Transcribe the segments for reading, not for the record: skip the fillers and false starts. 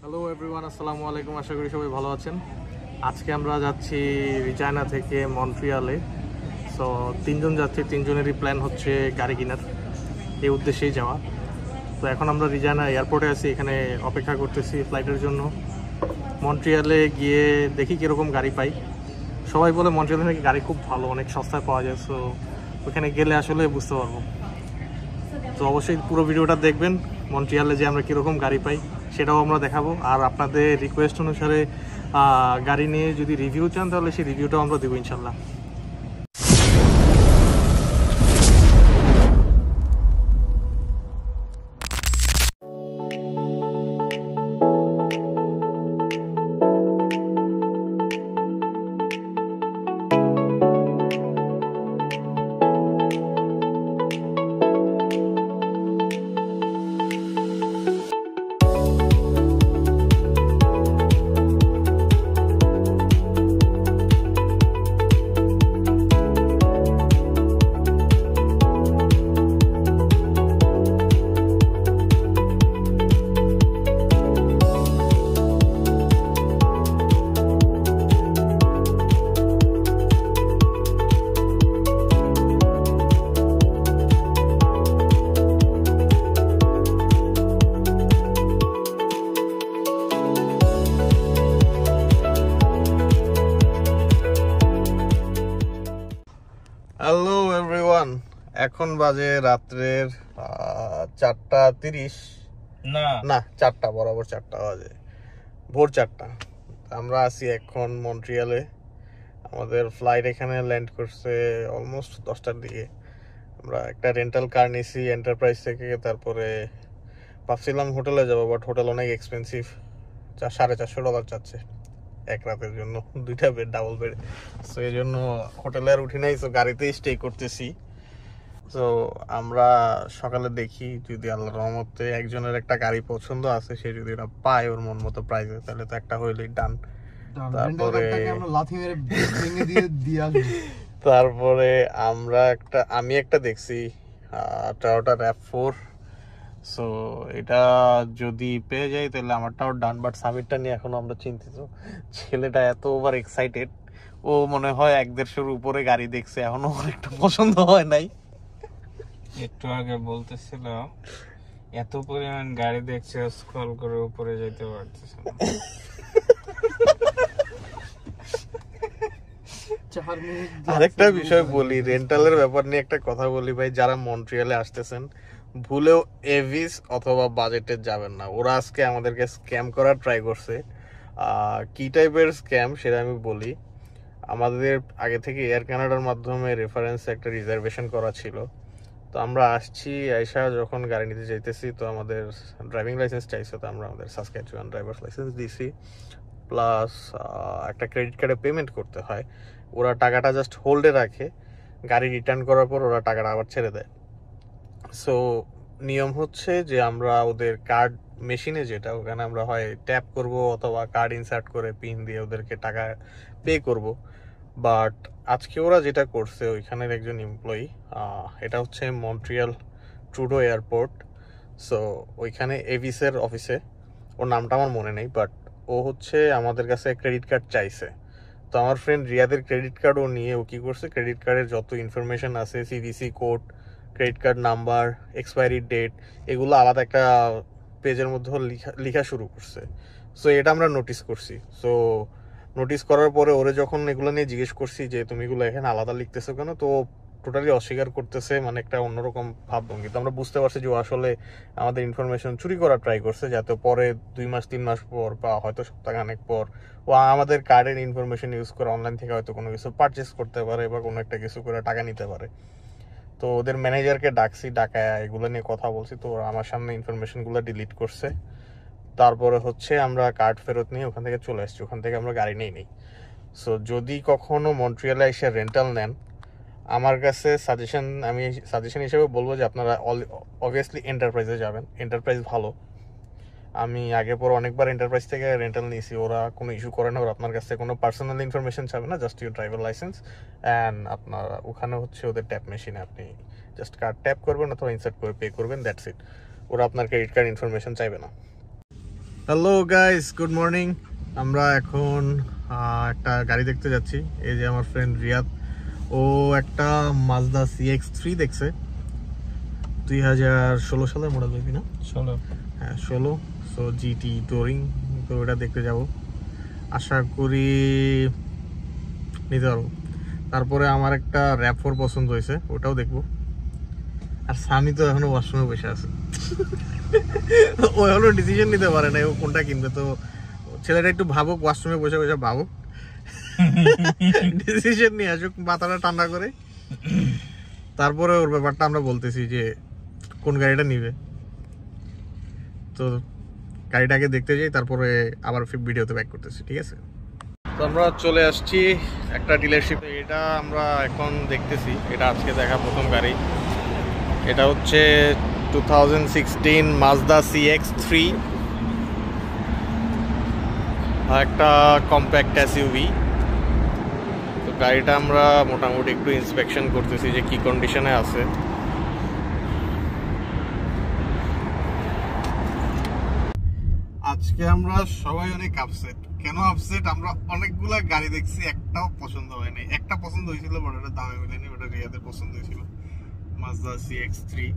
Hello everyone, আসসালামু আলাইকুম। আশা করি সবাই ভালো আছেন। আজকে আমরা যাচ্ছি রিজাইনা থেকে মন্ট্রিয়ালে। সো তিনজন যাচ্ছি, তিনজনেরই প্ল্যান হচ্ছে গাড়ি কেনার, এই উদ্দেশ্যেই যাওয়া। তো এখন আমরা রিজাইনা এয়ারপোর্টে আছি, এখানে অপেক্ষা করতেছি ফ্লাইটের জন্য। মন্ট্রিয়ালে গিয়ে দেখি কীরকম গাড়ি পাই। সবাই বলে মন্ট্রিয়ালে নাকি গাড়ি খুব ভালো, অনেক সস্তায় পাওয়া যায়। সো ওখানে গেলে আসলে বুঝতে পারবো। তো অবশ্যই পুরো ভিডিওটা দেখবেন, মন্ট্রিয়ালে যে আমরা কীরকম গাড়ি পাই সেটাও আমরা দেখাবো। আর আপনাদের রিকোয়েস্ট অনুসারে গাড়ি নিয়ে যদি রিভিউ চান তাহলে সেই রিভিউটাও আমরা দেবো ইনশাল্লাহ। হ্যালো এভরিওয়ান, এখন বাজে রাত্রের 4:30। না 4টা, বরাবর 4টা বাজে, ভোর 4টা। আমরা আছি এখন মন্ট্রিয়ালে। আমাদের ফ্লাইট এখানে ল্যান্ড করছে অলমোস্ট 10টার দিকে। আমরা একটা রেন্টাল কার নিয়েছি এন্টারপ্রাইজ থেকে। তারপরে ভাবছিলাম হোটেলে যাবো, বাট হোটেল অনেক এক্সপেন্সিভ, $450 চাচ্ছে এক রাতের জন্য, 2টা বেড, ডাবল বেড। সো এই জন্য হোটেলে আর উঠি নাই, সো গাড়িতেই স্টে করতেছি। তো আমরা সকালে দেখি যদি আল্লাহর রহমতে একজনের একটা গাড়ি পছন্দ আছে, সে যদি এটা পায় ওর মন মতো প্রাইসে, তাহলে তো একটা হইলেই ডান। তারপরে আমি একটা দেখছি টয়োটা RAV4। সো এটা যদি পেয়ে যাই তাহলে আমারটাও ডান, বাট সামিরটা নিয়ে এখনো আমরা চিন্তিত। ছেলেটা এত ওভার এক্সাইটেড, ও মনে হয় 1-150-এর উপরে গাড়ি দেখছে, এখনো ওর একটা পছন্দ হয় নাই। একটু আগে বলতেছিল এত পরিমাণ গাড়ি দেখছে, স্ক্রল করে উপরে যেতে পারতেছে না। আরেকটা বিষয় বলি, রেন্টালের ব্যাপার নিয়ে একটা কথা বলি ভাই। যারা মন্ট্রিয়ালে আসতেছেন, ভুলেও এভিস অথবা বাজেটে যাবেন না। ওরা আজকে আমাদেরকে স্ক্যাম করার ট্রাই করছে। কি টাইপের স্ক্যাম সেটা আমি বলি। আমাদের আগে থেকে এয়ার কানাডার মাধ্যমে রেফারেন্সে একটা রিজার্ভেশন করা ছিল। তো আমরা আসছি, আয়সা যখন গাড়ি নিতে যাইতেছি, তো আমাদের ড্রাইভিং লাইসেন্স চাইছে। তো আমরা আমাদের সাসক্যাচুয়ান ড্রাইভার্স লাইসেন্স দিছি, প্লাস একটা ক্রেডিট কার্ডে পেমেন্ট করতে হয়। ওরা টাকাটা জাস্ট হোল্ডে রাখে, গাড়ি রিটার্ন করার পর ওরা টাকাটা আবার ছেড়ে দেয়। সো নিয়ম হচ্ছে যে আমরা ওদের কার্ড মেশিনে, যেটা ওখানে আমরা হয় ট্যাপ করব অথবা কার্ড ইনসার্ট করে পিন দিয়ে ওদেরকে টাকা পে করব। বাট আজকে ওরা যেটা করছে, ওইখানের একজন এমপ্লয়ি, এটা হচ্ছে মন্ট্রিয়াল ট্রুডো এয়ারপোর্ট। সো ওইখানে এভিসের অফিসে, ওর নামটা আমার মনে নেই, বাট ও হচ্ছে আমাদের কাছে ক্রেডিট কার্ড চাইছে। তো আমার ফ্রেন্ড রিয়াদের ক্রেডিট কার্ডও নিয়ে ও কী করছে, ক্রেডিট কার্ডের যত ইনফরমেশন আছে, CVC code, credit card number, expiry date, এগুলো আলাদা একটা পেজের মধ্যে লেখা শুরু করছে। সো এটা আমরা নোটিস করছি। সো নোটিস করার পরে ওরে যখন এগুলো নিয়ে জিজ্ঞেস করছি যে তুমি এগুলো এখানে আলাদা লিখতেছো কেন, তো টোটালি অস্বীকার করতেছে, মানে একটা অন্যরকম ভাবভঙ্গি। তো আমরা বুঝতে পারছি যে ও আসলে আমাদের ইনফরমেশন চুরি করার ট্রাই করছে, যাতে পরে 2-3 মাস পর বা হয়তো সপ্তাহখানেক পর ও আমাদের কার্ডের ইনফরমেশন ইউজ করে অনলাইন থেকে হয়তো কোনো কিছু পারচেস করতে পারে বা কোনো একটা কিছু করে টাকা নিতে পারে। তো ওদের ম্যানেজারকে ডাকছি, ডাকায় এগুলো নিয়ে কথা বলছি। তো আমার সামনে ইনফরমেশনগুলো ডিলিট করছে। তারপরে হচ্ছে আমরা কার্ড ফেরত নিয়ে ওখান থেকে চলে আসছি, ওখান থেকে আমরা গাড়ি নেই। সো যদি কখনো মন্ট্রিয়ালে এসে রেন্টাল নেন, আমার কাছে আমি সাজেশন হিসেবে বলবো যে আপনারা অবভিয়াসলি এন্টারপ্রাইজে যাবেন। এন্টারপ্রাইজ ভালো, আমি আগে পরে অনেকবার এন্টারপ্রাইজ থেকে রেন্টাল নিয়েছি। ওরা কোনো ইস্যু করে না, ওরা আপনার কাছ থেকে কোনো পার্সোনাল ইনফরমেশন চাবে না, just your driver licence and আপনার ওখানে হচ্ছে ওদের ট্যাপ মেশিনে আপনি জাস্ট কার্ড ট্যাপ করবেন অথবা ইনসার্ট করে পে করবেন, দ্যাটস ইট। ওরা আপনার ক্রেডিট কার্ড ইনফরমেশন চাইবে না। Hello guys, good morning. আমরা এখন একটা গাড়ি দেখতে যাচ্ছি। এই যে আমার ফ্রেন্ড রিয়াদ, ও একটা মাজদা CX-3 দেখছে। 2016 সালের মডেল বেবি না? 16। হ্যাঁ 16। সো জিটি টুরিং, তো ওটা দেখতে যাব, আশা করি নিতে পারবো। তারপরে আমার একটা RAV4 পছন্দ হয়েছে, ওটাও দেখবো। আর সামি তো এখনো ওয়াশরুমে বসে আছে, ও এখনো ডিসিশন নিতে পারে না ও কোনটা কিনবে। তো ছেলেটা একটু ভাবুক, ওয়াশরুমে বসে বসে ভাবুক, ডিসিশন নিয়ে আসুক মাথাটা ঠান্ডা করে, তারপরে ওর ব্যাপারটা আমরা বলতেছি যে কোন গাড়িটা নিবে। তো গাড়িটাকে দেখতে যাই, তারপরে আবার ভিডিওতে ব্যাক করতেছি, ঠিক আছে? তো আমরা চলে আসছি একটা ডিলারশিপে। এটা আমরা এখন দেখতেছি, এটা আজকে দেখা প্রথম গাড়ি। এটা হচ্ছে 2016 মাজদা CX-3, একটা কম্প্যাক্ট SUV। তো গাড়িটা আমরা মোটামুটি একটু ইন্সপেকশন করতেছি যে কি কন্ডিশনে আছে। আজকে আমরা সবাই অনেক আপসেট। কেন আপসেট? আমরা অনেকগুলা গাড়ি দেখছি, একটাও পছন্দ হয়নি। একটা পছন্দ হয়েছিল, বড় ওটা দামে মিলেনি, ওটা রিয়াদের পছন্দ হয়েছিল, মাজদা CX-3।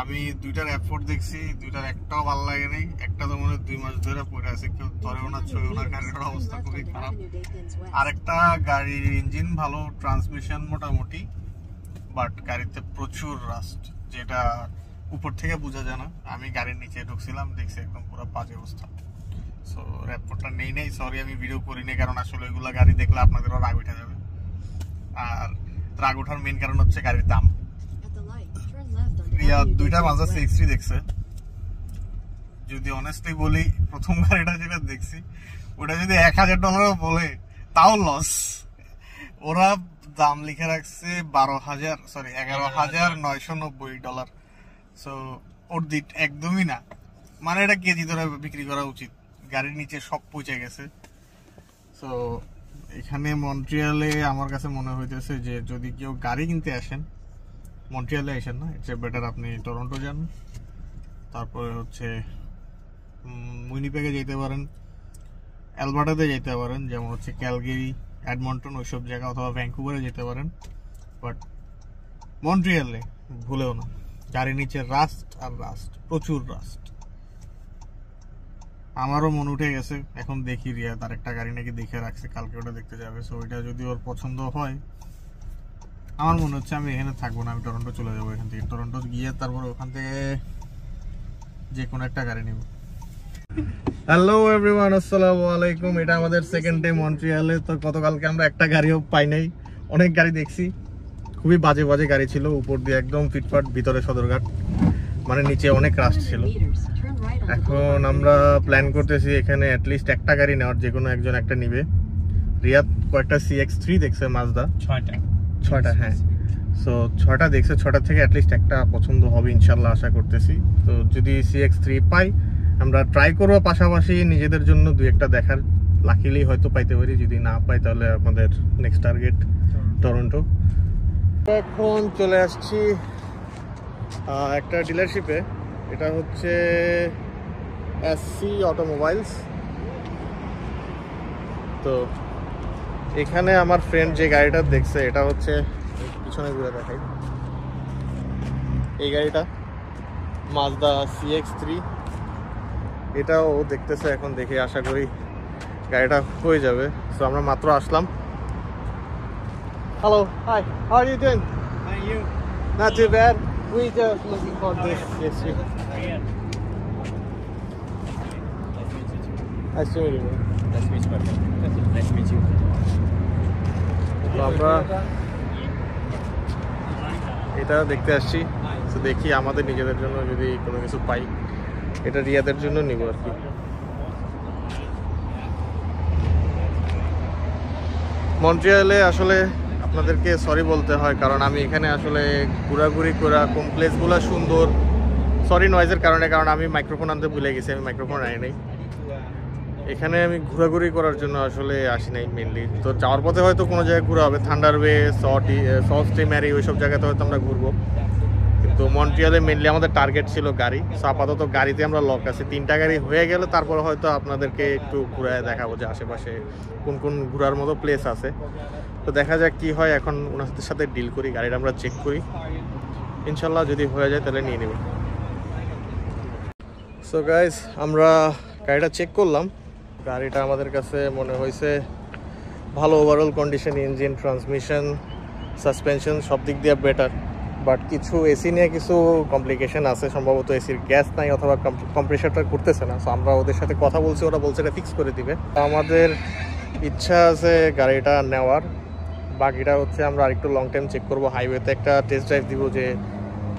আমি দুইটার RAV4 দেখছি, দুইটার একটাও ভালো লাগে নাই। একটা তো মনে হয় 2 মাস ধরে পড়ে আছে, কেউ ধরেও না ছয়ও না, গাড়িটার অবস্থা খুবই খারাপ। আরেকটা গাড়ির ইঞ্জিন ভালো, ট্রান্সমিশন মোটামুটি, বাট গাড়িতে প্রচুর রাস্ট, যেটা উপর থেকে বোঝা যায় না। আমি গাড়ির নিচে ঢুকছিলাম, দেখছি একদম পুরো বাজে অবস্থা। সো RAV4টা নেই, সরি আমি ভিডিও করিনি, কারণ আসলে ওইগুলা গাড়ি দেখলে আপনাদেরও রাগ উঠে যাবে। আর রাগ ওঠার মেইন কারণ হচ্ছে গাড়ির দাম। দুইটা মাজদা CX-3 দেখছে। যদি অনেস্টলি বলি, প্রথম গাড়িটা যেটা দেখছি ওটা যদি $1000 বলে তাও লস। ওরা দাম লিখে রাখছে $11,990। সো ওর দিক একদমই না, মানে এটা কেজি ধরে বিক্রি করা উচিত। গাড়ির নিচে সব পৌঁছে গেছে। সো এখানে মন্ট্রিয়ালে আমার কাছে মনে হইতেছে যে যদি কেউ গাড়ি কিনতে আসেন, মন্ট্রিয়ালে আসেন না, এর চেয়ে বেটার আপনি টরন্টো যান, তারপরে হচ্ছে উইনিপেগে যেতে পারেন, অ্যালবার্টাতে যেতে পারেন, যেমন হচ্ছে ক্যালগেরি, এডমন্টন, ওইসব জায়গা, অথবা ভ্যাঙ্কুভারে যেতে পারেন। বাট মন্ট্রিয়ালে ভুলেও না, গাড়ির নিচে রাস্ট আর রাস্ট, প্রচুর রাস্ট। আমারও মন উঠে গেছে, এখন দেখি রিয়া তার একটা গাড়ি নাকি দেখে রাখছে, কালকে ওটা দেখতে যাবে। সো ওইটা যদি ওর পছন্দ হয়, আমার মনে হচ্ছে আমি এখানে থাকবো না, আমি টরন্টো চলে যাবো। এখান থেকে টরন্টো গিয়ে তারপরে ওখান থেকে যে কোনো একটা গাড়ি নিব। হ্যালো এভরিওয়ান, আসসালামু আলাইকুম। এটা আমাদের সেকেন্ড ডে মন্ট্রিয়ালে। তো গতকালকে আমরা একটা গাড়িও পাই নাই, অনেক গাড়ি দেখছি, খুবই বাজে বাজে গাড়ি ছিল। উপর দিয়ে একদম ফিটফাট, ভিতরে সদরঘাট, মানে নিচে অনেক রাস্ট ছিল। এখন আমরা প্ল্যান করতেছি এখানে অ্যাটলিস্ট একটা গাড়ি নেওয়ার, যে কোনো একজন একটা নিবে। রিয়াদ কয়েকটা CX-3 দেখছে, মাজদা 6টা, হ্যাঁ। সো 6টা দেখছে, 6টা থেকে অ্যাটলিস্ট একটা পছন্দ হবে ইনশাল্লাহ, আশা করতেছি। তো যদি CX-3 পাই, আমরা ট্রাই করবো, পাশাপাশি নিজেদের জন্য 2-1টা দেখার, লাকিলি হয়তো পাইতে পারি। যদি না পাই তাহলে আমাদের নেক্সট টার্গেট টরন্টো। এখন চলে আসছি একটা ডিলারশিপে, এটা হচ্ছে SC অটোমোবাইলস। তো এখানে আমার ফ্রেন্ড যে গাড়িটা দেখছে, এটা হচ্ছে পিছনে ঘুরে দেখাই, এই গাড়িটা মাজদা CX-3, এটাও ও দেখতেছে। এখন দেখে আশা করি গাড়িটা হয়ে যাবে। সো আমরা মাত্র আসলাম। Hello, hi, how are you doing? How are you? Not too bad. We just looking for this. Yes, you. Nice to meet you. Nice to meet you, my friend. Nice to meet you. তো আমরা এটা দেখতে আসছি। তো দেখি আমাদের নিজেদের জন্য যদি কোনো কিছু পাই, এটা রিয়াদের জন্য নিব আর কি। মন্ট্রিয়ালে আসলে আপনাদেরকে সরি বলতে হয়, কারণ আমি এখানে আসলে ঘোরাঘুরি করা, কমপ্লেক্সগুলো সুন্দর। সরি নয়েজের কারণে, কারণ আমি মাইক্রোফোন আনতে ভুলে গেছি, আমি মাইক্রোফোন আনি নাই। এখানে আমি ঘোরাঘুরি করার জন্য আসলে আসি নাই মেনলি। তো যাওয়ার পথে হয়তো কোনো জায়গায় ঘোরা হবে, থান্ডার ওয়ে, সটি, সস টি ম্যারি, ওইসব জায়গাতে হয়তো আমরা ঘুরবো। কিন্তু তো মন্ট্রিয়ালে মেনলি আমাদের টার্গেট ছিল গাড়ি। সো আপাতত গাড়িতে আমরা লক আছে, 3টা গাড়ি হয়ে গেলে তারপর হয়তো আপনাদেরকে একটু ঘুরে দেখাবো যে আশেপাশে কোন কোন ঘোরার মতো প্লেস আছে। তো দেখা যাক কি হয়, এখন ওনাদের সাথে ডিল করি, গাড়িটা আমরা চেক করি, ইনশাল্লাহ যদি হয়ে যায় তাহলে নিয়ে নেব। সো গাইজ, আমরা গাড়িটা চেক করলাম, গাড়িটা আমাদের কাছে মনে হয়েছে ভালো, overall condition, engine, transmission, suspension সব দিক দিয়ে বেটার। বাট কিছু এসি নিয়ে কিছু কমপ্লিকেশন আছে, সম্ভবত এসির গ্যাস নাই অথবা কম্প্রেসারটা করতেছে না। সো আমরা ওদের সাথে কথা বলছি, ওরা বলছে এটা ফিক্স করে দিবে। আমাদের ইচ্ছা আছে গাড়িটা নেওয়ার, বাকিটা হচ্ছে আমরা আরেকটু লং টাইম চেক করবো, হাইওয়েতে একটা টেস্ট ড্রাইভ দিব যে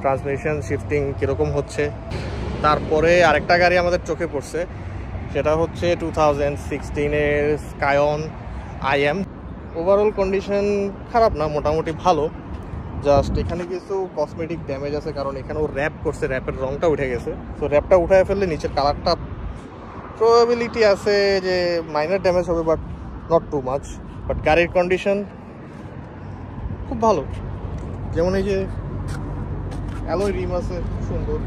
ট্রান্সমিশন শিফটিং কীরকম হচ্ছে। তারপরে আরেকটা গাড়ি আমাদের চোখে পড়ছে, সেটা হচ্ছে 2016-এর স্কায়ন IM। ওভারঅল কন্ডিশন খারাপ না, মোটামুটি ভালো, জাস্ট এখানে কিছু কসমেটিক ড্যামেজ আছে, কারণ এখানেও র্যাপ করছে, র্যাপের রংটা উঠে গেছে। তো র্যাপটা উঠায় ফেললে নিচের কালারটা প্রবাবিলিটি আছে যে মাইনর ড্যামেজ হবে, but not too much. But গাড়ির কন্ডিশন খুব ভালো, যেমন এই যে অ্যালয় রিম আছে, খুব সুন্দর,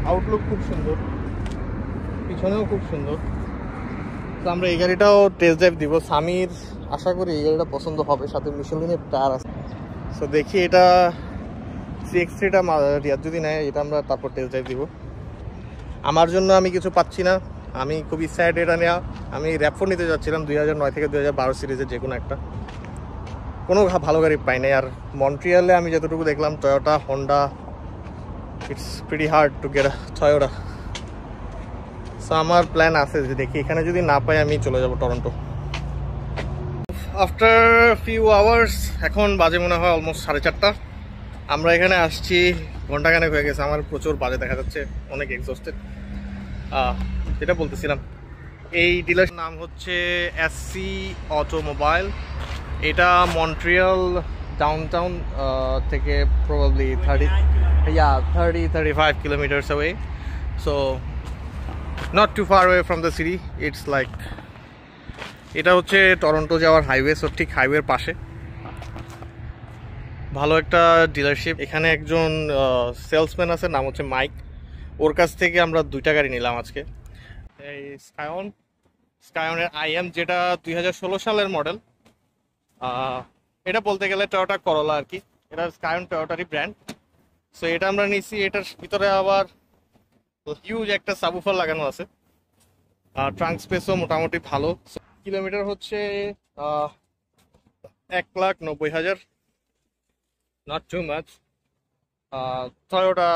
আউটলুক খুব সুন্দর, পিছনেও খুব সুন্দর। তো আমরা এই গাড়িটাও টেস্ট ড্রাইভ দিব, সামির আশা করি এই গাড়িটা পছন্দ হবে, সাথে মিশেলিনের টায়ার আছে। সো দেখি এটা CX-3টা রিয়াদ যদি নেয়, এটা আমরা তারপর টেস্ট ড্রাইভ দিব। আমার জন্য আমি কিছু পাচ্ছি না, আমি খুবই স্যাড এটা নেওয়া। আমি র্যাপ4 নিতে যাচ্ছিলাম 2009 থেকে 2012 সিরিজের যে কোনো একটা, কোনো ভালো গাড়ি পাই নাই। আর মন্ট্রিয়ালে আমি যতটুকু দেখলাম Toyota, Honda, it's pretty hard to get a Toyota. So আমার প্ল্যান আছে যে দেখি এখানে যদি না পাই আমি চলে যাব টরন্টো। আফটার ফিউ আওয়ার্স, এখন বাজে মনে হয় অলমোস্ট 4:30। আমরা এখানে আসছি ঘন্টাখানেক হয়ে গেছে, আমার প্রচুর বাজে দেখা যাচ্ছে, অনেক এক্সস্টেড। যেটা বলতেছিলাম, এই ডিলার নাম হচ্ছে SC অটোমোবাইল। এটা মন্ট্রিয়াল ডাউনটাউন থেকে probably 30-35 kilometers away, so not too far away from the city. It's like, এটা হচ্ছে টরন্টো যাওয়ার হাইওয়ে, সো ঠিক হাইওয়ের পাশে। ভালো একটা ডিলারশিপ, এখানে একজন সেলসম্যান আছে, নাম হচ্ছে মাইক। ওর কাছ থেকে আমরা 2টা গাড়ি নিলাম আজকে। এই স্কায়নের IM, যেটা 2016 সালের মডেল। এটা বলতে গেলে টয়োটা করোলা আর কি, এটা স্কায়ন টয়োটারই ব্র্যান্ড। সো এটা আমরা নিছি, এটার ভিতরে আবার হিউজ একটা সাবউফার লাগানো আছে, ট্রাঙ্ক স্পেসও মোটামুটি ভালো। কিলোমিটার হচ্ছে 1,90,000, not too much. Toyota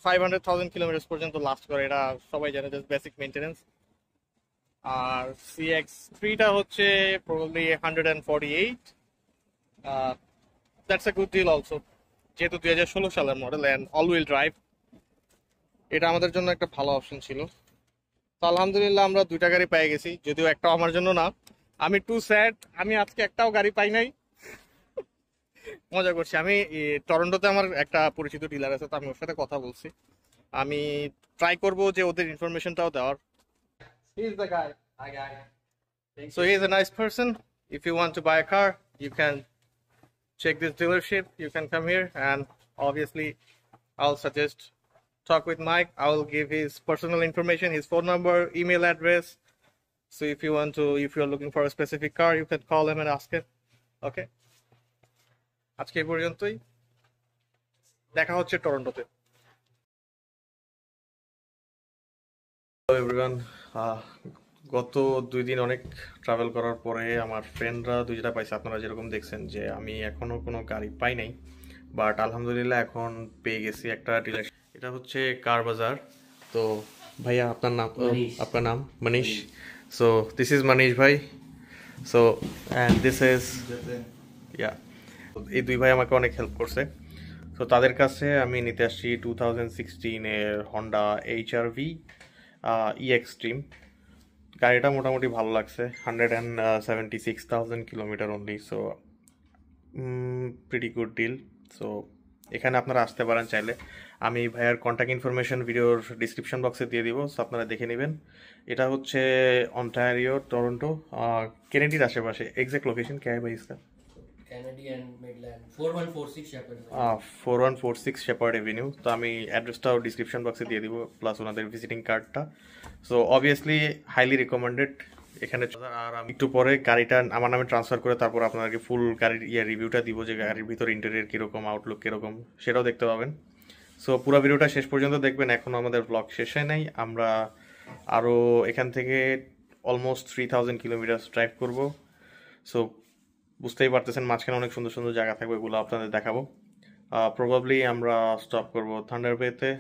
500,000 kilometre পর্যন্ত লাস্ট করে, এটা সবাই জানে, জাস্ট বেসিক মেনটেনেন্স। আর CX-3টা হচ্ছে probably 148। That's a good deal also, যেহেতু 2016 সালের model and all wheel drive, এটা আমাদের জন্য একটা ভালো অপশন ছিল। তো আলহামদুলিল্লাহ আমরা 2টা গাড়ি পেয়ে গেছি, যদিও একটাও আমার জন্য না। আমি টু স্যাড, আমি আজকে একটাও গাড়ি পাই নাই। মজা করছি। আমি টরন্টোতে আমার একটা পরিচিত ডিলার আছে, তো আমি ওর সাথে কথা বলছি, আমি ট্রাই করবো যে ওদের ইনফরমেশনটাও দেওয়ার। He's the guy. Hi guy. So he's a nice person. If you want to buy a car, you can check this dealership. You can come here, and obviously I'll suggest talk with Mike. I will give his personal information, his phone number, email address. So if you're looking for a specific car, you can call him and ask him. Okay? আজকে এই পর্যন্তই, দেখা হচ্ছে টরন্টোতে। Hello everyone, গত 2 দিন অনেক travel করার পরে আমার ফ্রেন্ডরা 2টা পাইছে, আপনারা যেরকম দেখছেন যে আমি এখনো কোনো গাড়ি পাই নাই, বাট আলহামদুলিল্লাহ এখন পেয়ে গেছি একটা ডিলার। এটা হচ্ছে কার বাজার। তো ভাইয়া আপনার নাম? আপনার নাম? মনীষ। সো দিস ইজ মনীষ ভাই। সো অ্যান্ড দিস ইজ ইয়া, এই 2 ভাই আমাকে অনেক হেল্প করছে। তো তাদের কাছে আমি নিতে আসছি 2016-এর হন্ডা HR-V EXtreme। গাড়িটা মোটামুটি ভালো লাগছে, 176,000 kilometre only, so pretty good deal. So এখানে আপনারা আসতে পারেন চাইলে, আমি ভাইয়ার কন্ট্যাক্ট ইনফরমেশন ভিডিওর ডিসক্রিপশন বক্সে দিয়ে দিব, সো আপনারা দেখে নেবেন। এটা হচ্ছে অন্টারিও, টরন্টো, কেনেডির আশেপাশে। এক্সাক্ট লোকেশন क्या है भाई इसका? Kennedy and Midland. 4146 Shepherd. 4146 shepherd Avenue. তো আমি অ্যাড্রেসটাও ডিসক্রিপশন বক্সে দিয়ে দিব, প্লাস ওনাদের ভিজিটিং কার্ডটা। সো অবভিয়াসলি হাইলি রিকমেন্ডেড এখানে। আর আমি একটু পরে গাড়িটা আমার নামে ট্রান্সফার করে তারপর আপনাকে ফুল গাড়ির রিভিউটা দিব, যে গাড়ির ভিতর ইন্টেরিয়র কীরকম, আউটলুক কীরকম সেটাও দেখতে পাবেন। সো পুরো ভিডিওটা শেষ পর্যন্ত দেখবেন। এখনও আমাদের ব্লগ শেষ হয় নাই, আমরা আরও এখান থেকে অলমোস্ট 3000 কিলোমিটার ড্রাইভ করব। সো বুঝতেই পারতেছেন মাঝখানে অনেক সুন্দর সুন্দর জায়গা থাকবে, এগুলো আপনাদের দেখাবো। প্রবাবলি আমরা স্টপ করব থান্ডার বেতে,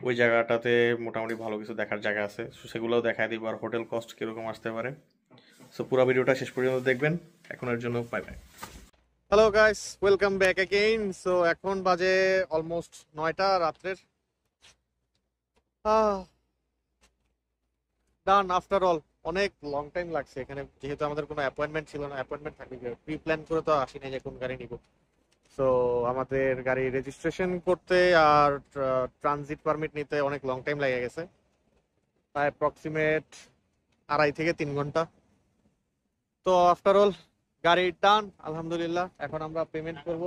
ওই জায়গাটাতে মোটামুটি ভালো কিছু দেখার জায়গা আছে, সেগুলোও দেখায় দিব, আর হোটেল কস্ট কীরকম আসতে পারে। সো পুরো ভিডিওটা শেষ পর্যন্ত দেখবেন। এখনের জন্য bye bye. Hello guys, welcome back again. So এখন বাজে অলমোস্ট 9টা রাত্রের। ডান আফটার অল। অনেক লং টাইম লাগছে এখানে, যেহেতু আমাদের কোনো অ্যাপয়েন্টমেন্ট ছিল না। অ্যাপয়েন্টমেন্ট থাকবে, প্রি প্ল্যান করে তো আসি না যে কোন গাড়ি নিব। সো আমাদের গাড়ি রেজিস্ট্রেশন করতে আর ট্রানজিট পারমিট নিতে অনেক লং টাইম লেগে গেছে, প্রায় অ্যাপ্রক্সিমেট 2.5 থেকে 3 ঘন্টা। তো আফটার অল গাড়ি ডান আলহামদুলিল্লাহ। এখন আমরা পেমেন্ট করব।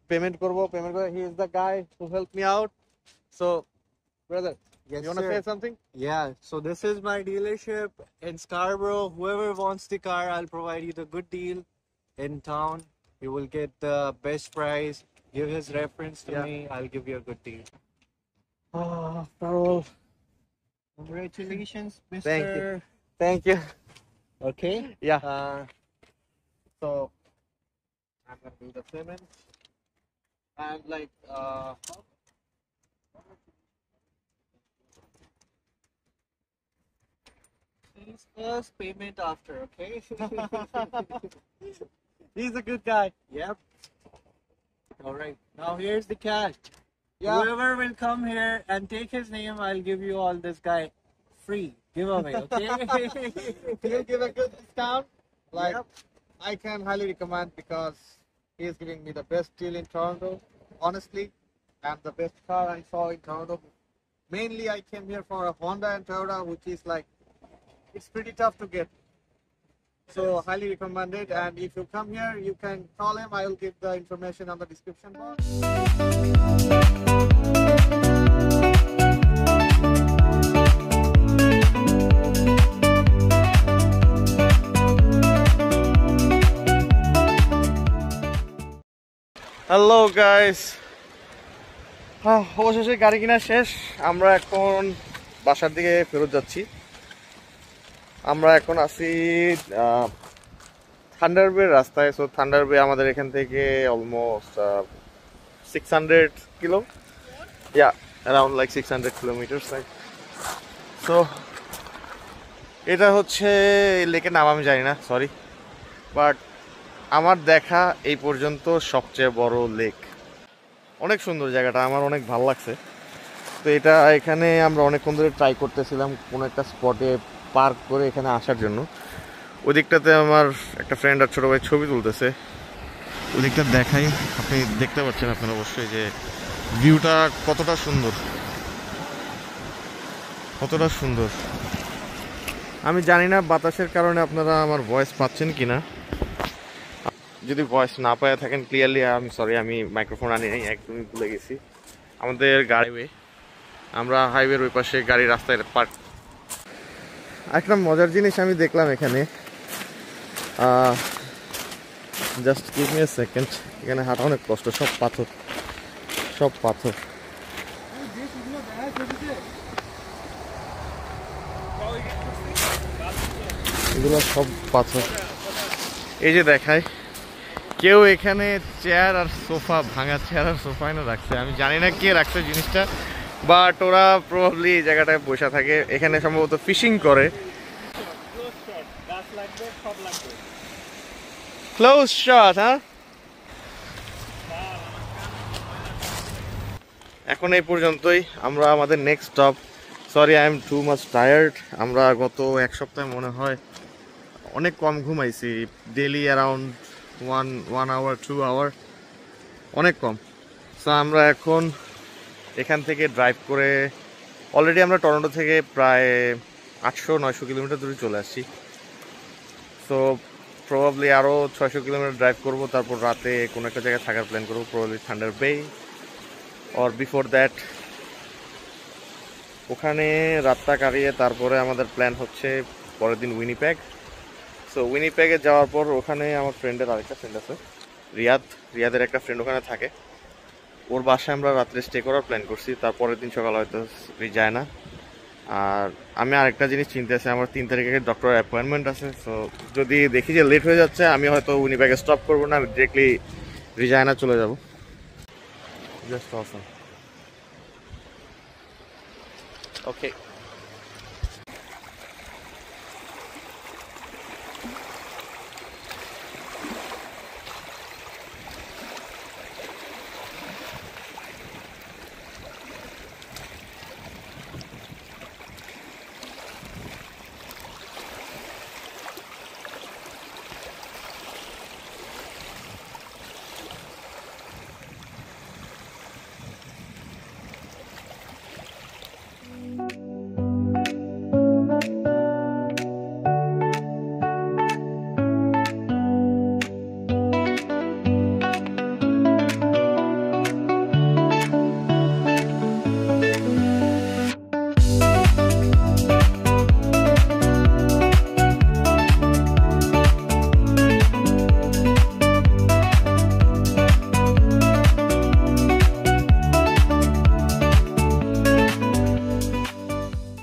পেমেন্ট করে he is the guy who help me out. So brother, Yes, you want to sir. say something? Yeah, so this is my dealership in Scarborough. Whoever wants the car, I'll provide you the good deal in town. You will get the best price. Give his reference to Yeah. me. I'll give you a good deal. After all, Congratulations, Mr. thank you. Okay. Yeah. So I'm gonna do the payment and like Please first payment after, okay? he's a good guy. Yep. All right. Now here's the cash. Yeah. Whoever will come here and take his name, I'll give you all this guy free giveaway, okay? He'll give a good discount. Like Yep. I can highly recommend, because he is giving me the best deal in Toronto, honestly, and the best car I saw in Toronto. Mainly I came here for a Honda and Toyota, which is like, it's pretty tough to get. So highly recommended. And if you come here, you can call him. I will give the information on the description box. Hello guys, অবশেষে গাড়ি কিনা শেষ। আমরা এখন বাসার দিকে ফেরত যাচ্ছি। আমরা এখন আছি থান্ডার বে রাস্তায়। সো থান্ডার বে আমাদের এখান থেকে almost 600 kilo, around like 600 kilometres like. So এটা হচ্ছে লেকের নাম আমি জানি না, সরি, বাট আমার দেখা এই পর্যন্ত সবচেয়ে বড় লেক। অনেক সুন্দর জায়গাটা, আমার অনেক ভালো লাগছে। তো এখানে আমরা অনেকক্ষণ ধরে ট্রাই করতেছিলাম কোনো একটা স্পটে পার্ক করে এখানে আসার জন্য। ওই দিকটাতে আমার একটা ফ্রেন্ড আর ছোটো ভাই ছবি তুলতেছে, ওই দিকটা দেখাই। আপনি দেখতে পাচ্ছেন আপনারা অবশ্যই যে ভিউটা কতটা সুন্দর, কতটা সুন্দর। আমি জানি না বাতাসের কারণে আপনারা আমার ভয়েস পাচ্ছেন কি না। যদি ভয়েস না পায় থাকেন ক্লিয়ারলি, আমি সরি, আমি মাইক্রোফোন আনি নাই, একদমই ভুলে গেছি। আমাদের গাড়িওয়ে, আমরা হাইওয়ের ওই পাশে গাড়ি রাস্তায় পার্ক। একটা মজার জিনিস আমি দেখলাম এখানে, just give me a second. এখানে হাঁটা অনেক কষ্ট, সব পাথর, সব পাথর। এগুলো সব পাথর। এই যে দেখায়, কেউ এখানে চেয়ার আর সোফা, ভাঙা চেয়ার আর সোফা এনে রাখছে। আমি জানি না কে রাখছে জিনিসটা, বাট ওরা প্রবাবলি এই জায়গাটায় বসে থাকে। এখানে সম্ভবত ফিশিং করে। ক্লোজ শট, হ্যাঁ। এখন এই পর্যন্তই। আমরা আমাদের next stop, sorry I am too much tired. আমরা গত এক সপ্তাহে মনে হয় অনেক কম ঘুমাইছি, ডেলি অ্যারাউন্ড 1 আওয়ার 2 আওয়ার, অনেক কম। সো আমরা এখন এখান থেকে ড্রাইভ করে অলরেডি আমরা টরন্টো থেকে প্রায় 800-900 কিলোমিটার দূরে চলে আসছি। সো প্রবাবলি আরও 600 কিলোমিটার ড্রাইভ করবো, তারপর রাতে কোনো একটা জায়গায় থাকার প্ল্যান করবো, প্রবাবলি থান্ডার বে অর বিফোর দ্যাট। ওখানে রাতটা কাটিয়ে তারপরে আমাদের প্ল্যান হচ্ছে পরের দিন উইনিপ্যাগ। সো উইনিপ্যাগে যাওয়ার পর ওখানে আমার ফ্রেন্ডের আরেকটা ফ্রেন্ড আছে রিয়াদের একটা ফ্রেন্ড ওখানে থাকে, ওর বাসায় আমরা রাত্রে স্টে করার প্ল্যান করছি। তারপরের দিন সকাল হয়তো যায় না। আর আমি আরেকটা জিনিস চিন্তা আছে, আমার 3 তারিখে ডক্টরের অ্যাপয়েন্টমেন্ট আছে। সো যদি দেখি যে লেট হয়ে যাচ্ছে, আমি হয়তো উইনিপ্যাগে স্টপ করবো না, আমি ডিরেক্টলি রিজায়না চলে যাব। জাস্ট অসম। ওকে।